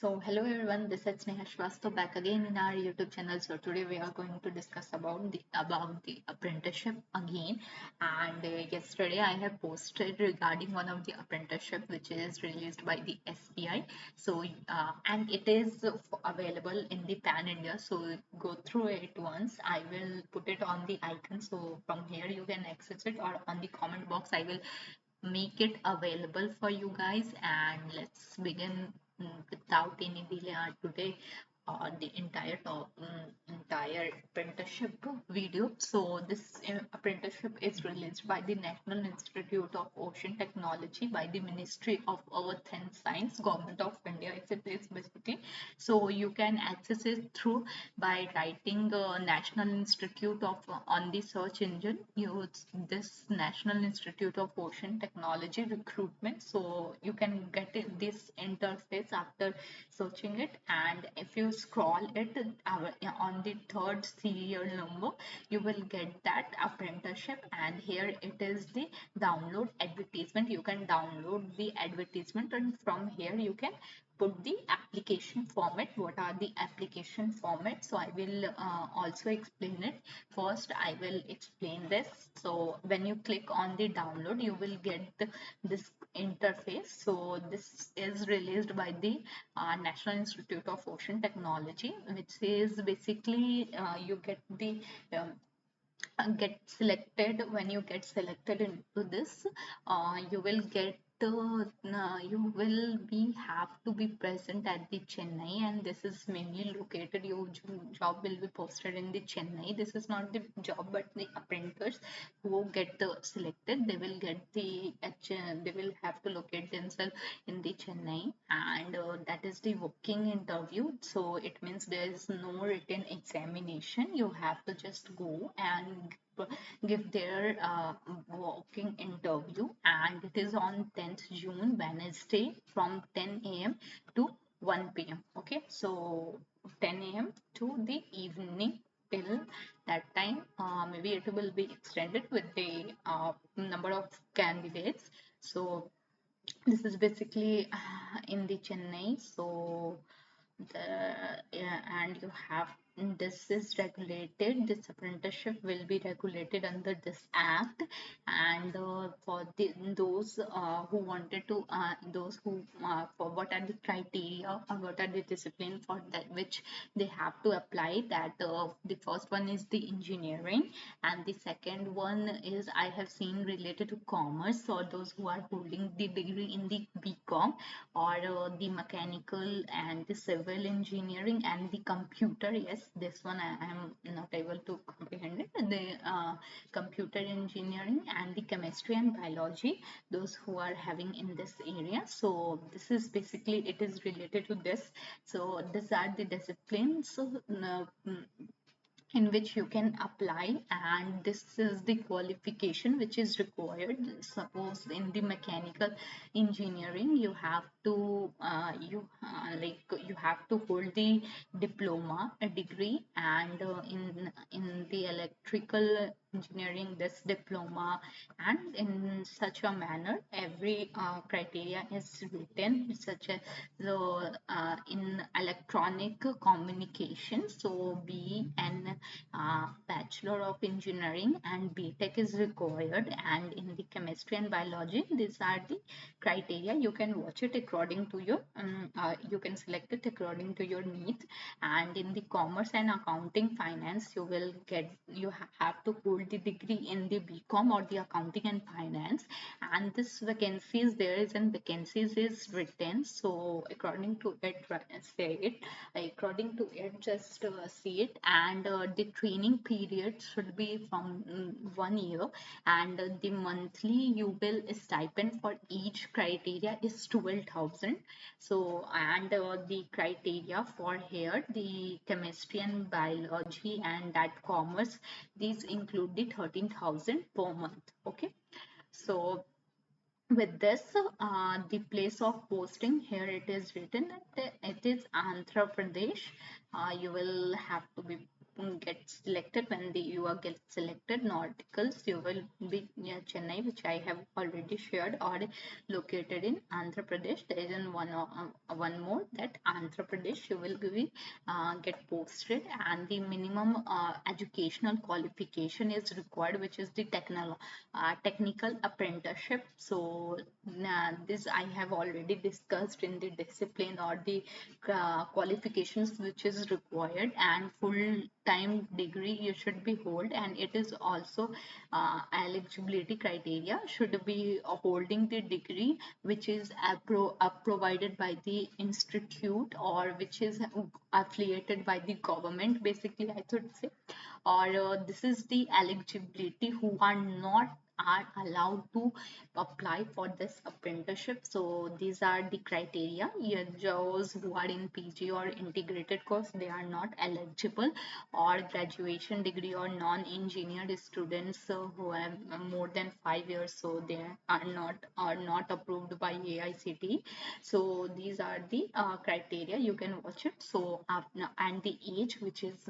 So hello everyone, this is Sneha Shrestha back again in our YouTube channel. So today we are going to discuss about the apprenticeship again. And yesterday I have posted regarding one of the apprenticeship which is released by the SBI. So and it is available in the Pan India. So go through it once. I will put it on the icon. So from here you can access it, or on the comment box I will make it available for you guys. And let's begin without any delay today the entire apprenticeship video. So this apprenticeship is released by the National Institute of Ocean Technology by the Ministry of Earth and Science, Government of India. It is basically, so you can access it through by writing National Institute of on the search engine. Use this National Institute of Ocean Technology recruitment, so you can get this interface after searching it. And if you scroll it on the third serial number, you will get that apprenticeship. And here it is the download advertisement. You can download the advertisement, and from here you can put the application format. What are the application formats? So I will also explain it. First I will explain this. So when you click on the download, you will get this interface. So this is released by the National Institute of Ocean Technology, which is basically you get selected. When you get selected into this, you will get you will be have to be present at the Chennai, and this is mainly located. Your job will be posted in the Chennai. This is not the job, but the apprentices who get selected, they will get they will have to locate themselves in the Chennai. And that is the working interview. So it means there is no written examination. You have to just go and give their walking interview. And it is on 10th June, Wednesday, from 10 a.m. to 1 p.m. Okay, so 10 a.m. to the evening. Till that time, maybe it will be extended with the number of candidates. So this is basically in the Chennai. So the and you have, this is regulated, this apprenticeship will be regulated under this act. And for those who wanted to those who for what are the criteria, or what are the discipline for that which they have to apply, that the first one is the engineering, and the second one is I have seen related to commerce, or those who are holding the degree in the BCom, or the mechanical and the civil engineering and the computer. Yes, this one I am not able to comprehend it. The computer engineering and the chemistry and biology, those who are having in this area. So this is basically, it is related to this. So these are the disciplines. So in which you can apply, and this is the qualification which is required. Suppose in the mechanical engineering, you have to you have to hold the diploma, a degree. And in the electrical engineering, this diploma. And in such a manner, every criteria is written, such as the in electronic communication, so be an Bachelor of Engineering and BTech is required. And in the chemistry and biology, these are the criteria. You can watch it according to your you can select it according to your needs. And in the commerce and accounting finance, you will get, you have to hold the degree in the BCom or the accounting and finance. And this vacancies, there is an vacancies is written. So according to it, say it according to it, just see it. And the training period should be from 1 year. And the monthly you will stipend for each criteria is 12,000. So and the criteria for here, the chemistry and biology and that commerce, these include the 13,000 per month. Okay, so with this, the place of posting, here it is written that it is Andhra Pradesh. You will have to be get selected, when you are get selected, Nauticals, you will be near Chennai, which I have already shared, or located in Andhra Pradesh. There is one more, that Andhra Pradesh you will be get posted, and the minimum educational qualification is required, which is the technical apprenticeship. So this I have already discussed in the discipline or the qualifications which is required, and full time degree you should be hold, and it is also eligibility criteria should be holding the degree which is provided by the institute, or which is affiliated by the government, basically I should say, or this is the eligibility who are allowed to apply for this apprenticeship. So these are the criteria. Yeah, those who are in PG or integrated course, they are not eligible, or graduation degree or non-engineered students who have more than 5 years, so they are not approved by AICTE. So these are the criteria, you can watch it. So and the age which is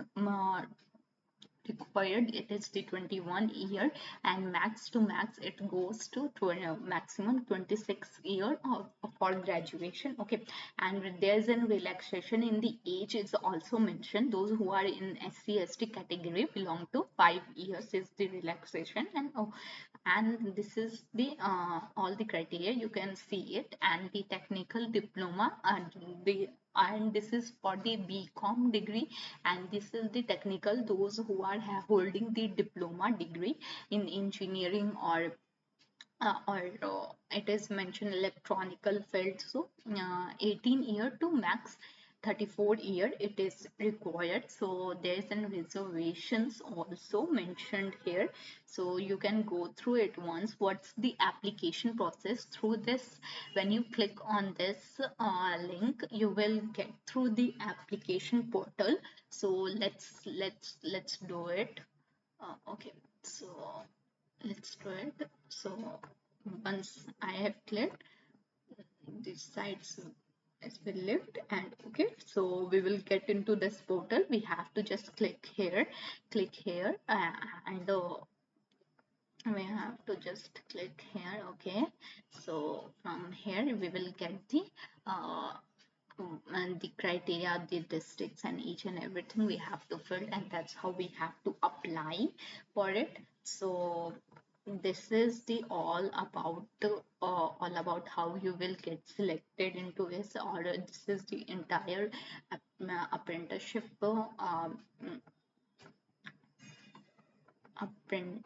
required, it is the 21 year, and max to max it goes to maximum 26 year for graduation. Okay, and there's a relaxation in the age is also mentioned. Those who are in SC/ST category belong to 5 years is the relaxation. And and this is the all the criteria, you can see it. And the technical diploma, and this is for the BCom degree, and this is the technical, those who are holding the diploma degree in engineering, or it is mentioned electronical field. So 18 year to max 34 year it is required. So there is an reservations also mentioned here, so you can go through it once. What's the application process through this? When you click on this link, you will get through the application portal. So let's do it. Okay, so let's do it. So once I have clicked, these sites has been left, and okay, so we will get into this portal. We have to just click here, and we have to just click here. Okay, so from here we will get the uh, and the criteria, the districts, and each and everything we have to fill, and that's how we have to apply for it. So this is the all about how you will get selected into this, or this is the entire apprenticeship apprent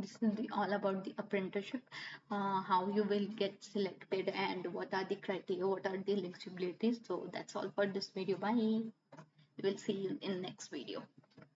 this is the all about the apprenticeship, how you will get selected, and what are the criteria, what are the eligibilities. So that's all for this video. Bye, we will see you in next video.